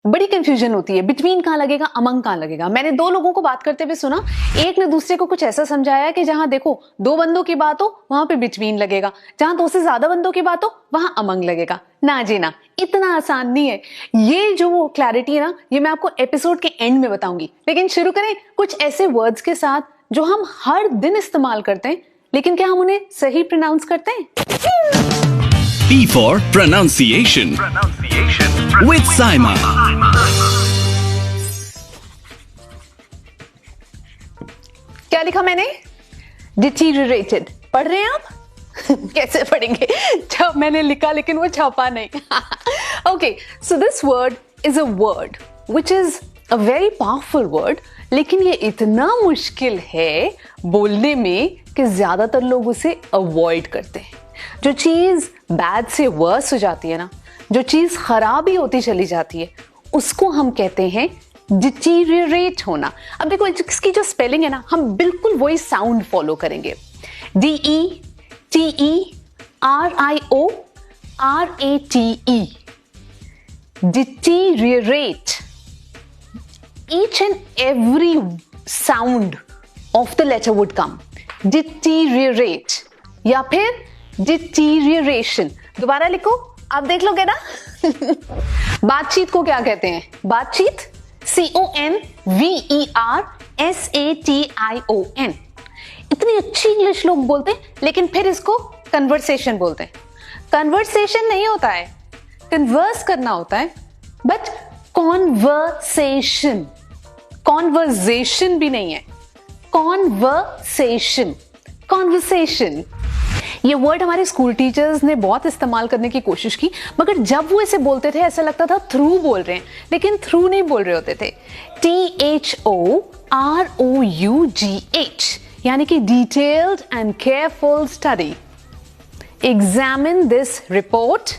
बड़ी कंफ्यूजन होती है, बिटवीन कहाँ लगेगा, अमंग कहाँ लगेगा। मैंने दो लोगों को बात करते हुए सुना, एक ने दूसरे को कुछ ऐसा समझाया कि जहां देखो दो बंदों की बात हो वहां पे बिटवीन लगेगा, जहां दो से ज्यादा बंदों की बात हो वहां अमंग लगेगा। ना जी ना, इतना आसान नहीं है। ये जो क्लैरिटी है ना, ये मैं आपको एपिसोड के एंड में बताऊंगी। लेकिन शुरू करें कुछ ऐसे वर्ड्स के साथ जो हम हर दिन इस्तेमाल करते हैं, लेकिन क्या हम उन्हें सही प्रोनाउंस करते हैं? P for pronunciation. With Saima. क्या लिखा मैंने? Deteriorated। पढ़ रहे हैं आप? कैसे पढ़ेंगे जब मैंने लिखा लेकिन वो छापा नहीं। Okay, so this word is a word which is a very powerful word, लेकिन ये इतना मुश्किल है बोलने में कि ज्यादातर लोग उसे अवॉइड करते हैं। जो चीज बैड से वर्स हो जाती है ना, जो चीज खराब ही होती चली जाती है, उसको हम कहते हैं डिटीरियरेट होना। अब देखो इसकी जो स्पेलिंग है ना, हम बिल्कुल वही साउंड फॉलो करेंगे। DETERIORATE, deteriorate. Each and every sound of the letter would come. Deteriorate या फिर deterioration। दोबारा लिखो, आप देख लोगे ना। बातचीत को क्या कहते हैं? बातचीत CONVERSATION। इतनी अच्छी इंग्लिश लोग बोलते हैं, लेकिन फिर इसको कन्वर्सेशन बोलते हैं। कन्वर्सेशन नहीं होता है, कन्वर्स करना होता है, बट कॉन्वर्सेशन। कॉन्वर्जेशन भी नहीं है, कॉन्वर्सेशन। कॉन्वर्सेशन ये वर्ड हमारे स्कूल टीचर्स ने बहुत इस्तेमाल करने की कोशिश की, मगर जब वो इसे बोलते थे ऐसा लगता था थ्रू बोल रहे हैं, लेकिन थ्रू नहीं बोल रहे होते थे। THOROUGH यानी कि detailed and careful study. Examine this report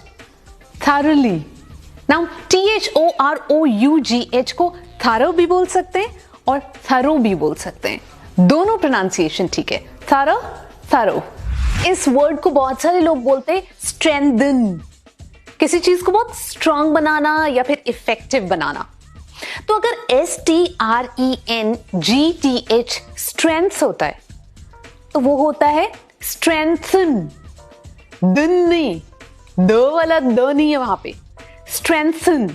thoroughly। Now THOROUGH को थरो भी बोल सकते हैं और थरो भी बोल सकते हैं, दोनों प्रोनाउंसिएशन ठीक है। Thorough, thorough. इस वर्ड को बहुत सारे लोग बोलते हैं स्ट्रेंथन, किसी चीज को बहुत स्ट्रांग बनाना या फिर इफेक्टिव बनाना। तो अगर STRENGTH स्ट्रेंथ होता है तो वो होता है स्ट्रेंथन। दिन नहीं, दो वाला दो नहीं है वहां पे, strengthen।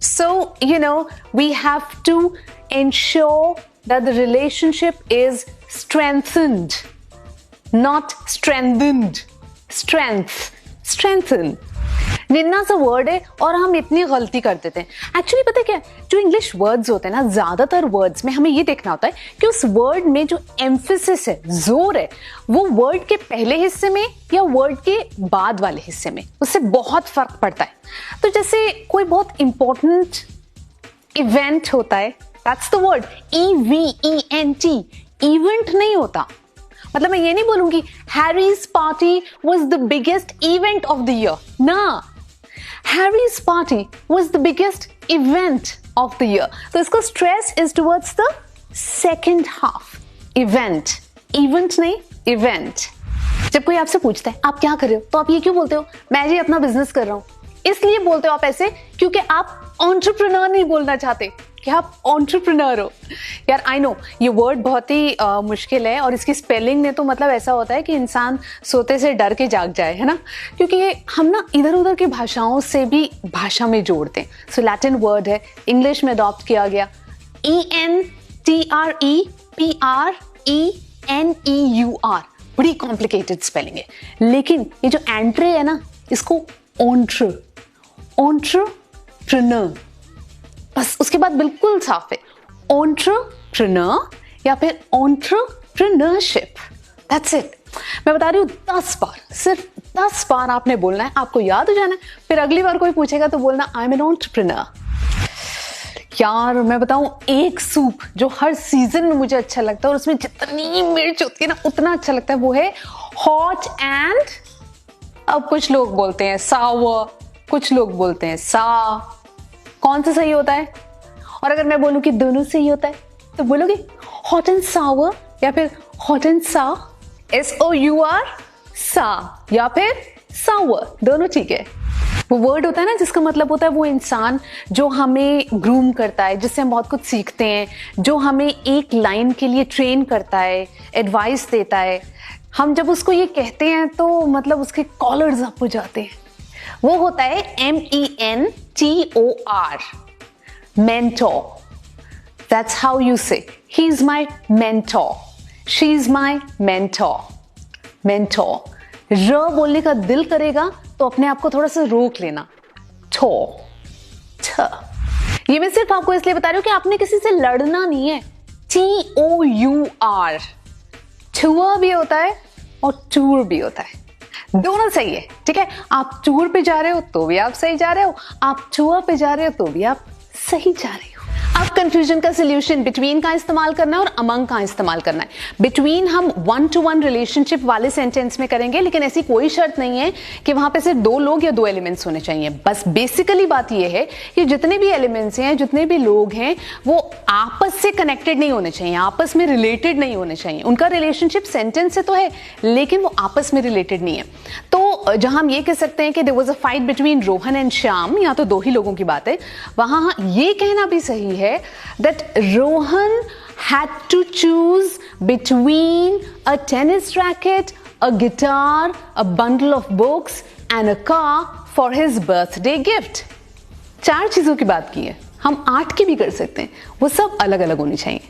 So, you know, we have to ensure that the relationship is strengthened, not strengthened। Strength, strengthen। निन्ना सा वर्ड है और हम इतनी गलती कर देते हैं। एक्चुअली पता है क्या, जो इंग्लिश वर्ड्स होते हैं ना, ज्यादातर वर्ड्स में हमें ये देखना होता है कि उस वर्ड में जो एम्फेसिस है, जोर है, वो वर्ड के पहले हिस्से में या वर्ड के बाद वाले हिस्से में, उससे बहुत फर्क पड़ता है। तो जैसे कोई बहुत इंपॉर्टेंट इवेंट होता है, that's the word EVENT। Event नहीं होता, मतलब मैं ये नहीं बोलूंगी Harry's party was the biggest event of the year ना, Harry's party was the biggest event of the year. तो इसको stress is towards the second half. Event, event नहीं, इवेंट। जब कोई आपसे पूछता है आप क्या कर रहे हो, तो आप ये क्यों बोलते हो? मैं जी अपना बिजनेस कर रहा हूं। इसलिए बोलते हो आप ऐसे क्योंकि आप एंटरप्रेन्योर नहीं बोलना चाहते कि आप एंटरप्रेन्योर हो। यार आई नो ये वर्ड बहुत ही मुश्किल है और इसकी स्पेलिंग में तो मतलब ऐसा होता है कि इंसान सोते से डर के जाग जाए, है ना, क्योंकि ये हम ना इधर उधर की भाषाओं से भी भाषा में जोड़ते हैं। सो लैटिन वर्ड है, इंग्लिश में अडॉप्ट किया गया। ENTREPRENEUR, बड़ी कॉम्प्लिकेटेड स्पेलिंग है, लेकिन ये जो एंट्रे है ना, इसको एंटरप्रेन्योर, बस उसके बाद बिल्कुल साफ है। एंटरप्रेन्योर या फिर एंटरप्रेन्योरशिप, दैट्स इट। मैं बता रही हूँ 10 बार, सिर्फ 10 बार आपने बोलना है, आपको याद हो जाना है। फिर अगली बार कोई पूछेगा तो बोलना आई एम एन एंटरप्रेन्योर। यार मैं बताऊं, एक सूप जो हर सीजन में मुझे अच्छा लगता है और उसमें जितनी मिर्च होती है ना उतना अच्छा लगता है, वो है हॉट एंड, अब कुछ लोग बोलते हैं सावर, कुछ लोग बोलते हैं सा। कौन सा सही होता है? और अगर मैं बोलूं कि दोनों सही होता है तो बोलोगे हॉट एंड सावर या फिर हॉट एंड सा, SOUR सा, या फिर सावर, दोनों ठीक है। वो वर्ड होता है ना जिसका मतलब होता है वो इंसान जो हमें ग्रूम करता है, जिससे हम बहुत कुछ सीखते हैं, जो हमें एक लाइन के लिए ट्रेन करता है, एडवाइस देता है। हम जब उसको ये कहते हैं तो मतलब उसके कॉलर्स अप हो जाते हैं। वो होता है MENTOR, mentor. That's how you say. He's my mentor. She's my mentor. Mentor. र बोलने का दिल करेगा तो अपने आप को थोड़ा सा रोक लेना। ठो, छ। ये मैं सिर्फ आपको इसलिए बता रही हूं कि आपने किसी से लड़ना नहीं है। TOUR। टूर भी होता है और टूर भी होता है, दोनों सही है, ठीक है। आप टूर पे जा रहे हो तो भी आप सही जा रहे हो, आप टूर पे जा रहे हो तो भी आप सही जा रहे हो। अब कंफ्यूजन का सोल्यूशन बिटवीन का इस्तेमाल करना है और अमंग का इस्तेमाल करना है। बिटवीन हम 1-to-1 रिलेशनशिप वाले सेंटेंस में करेंगे, लेकिन ऐसी कोई शर्त नहीं है कि वहां पे सिर्फ 2 लोग या 2 एलिमेंट्स होने चाहिए। बस बेसिकली बात यह है कि जितने भी एलिमेंट्स हैं, जितने भी लोग हैं, वो आपस से कनेक्टेड नहीं होने चाहिए, आपस में रिलेटेड नहीं होने चाहिए। उनका रिलेशनशिप सेंटेंस से तो है लेकिन वो आपस में रिलेटेड नहीं है। तो जहां हम ये कह सकते हैं कि there was a fight between Rohan and Shyam, या तो 2 ही लोगों की बात है, वहां ये कहना भी सही है that Rohan had to choose between a tennis racket, a guitar, a bundle of books and a car for his birthday gift. 4 चीजों की बात की है, हम 8 की भी कर सकते हैं, वो सब अलग अलग होनी चाहिए।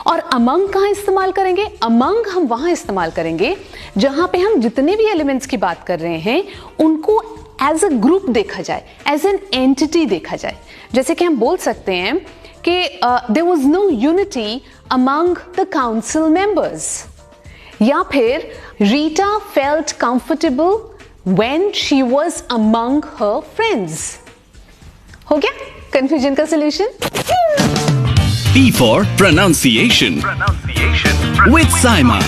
और अमंग कहाँ इस्तेमाल करेंगे? अमंग हम वहां इस्तेमाल करेंगे जहां पे हम जितने भी एलिमेंट्स की बात कर रहे हैं उनको एज अ ग्रुप देखा जाए, एज एन एंटिटी देखा जाए। जैसे कि हम बोल सकते हैं कि there was no unity among the council members, या फिर Rita felt comfortable when she was among her friends। हो गया कंफ्यूजन का solution. P for pronunciation with Saima.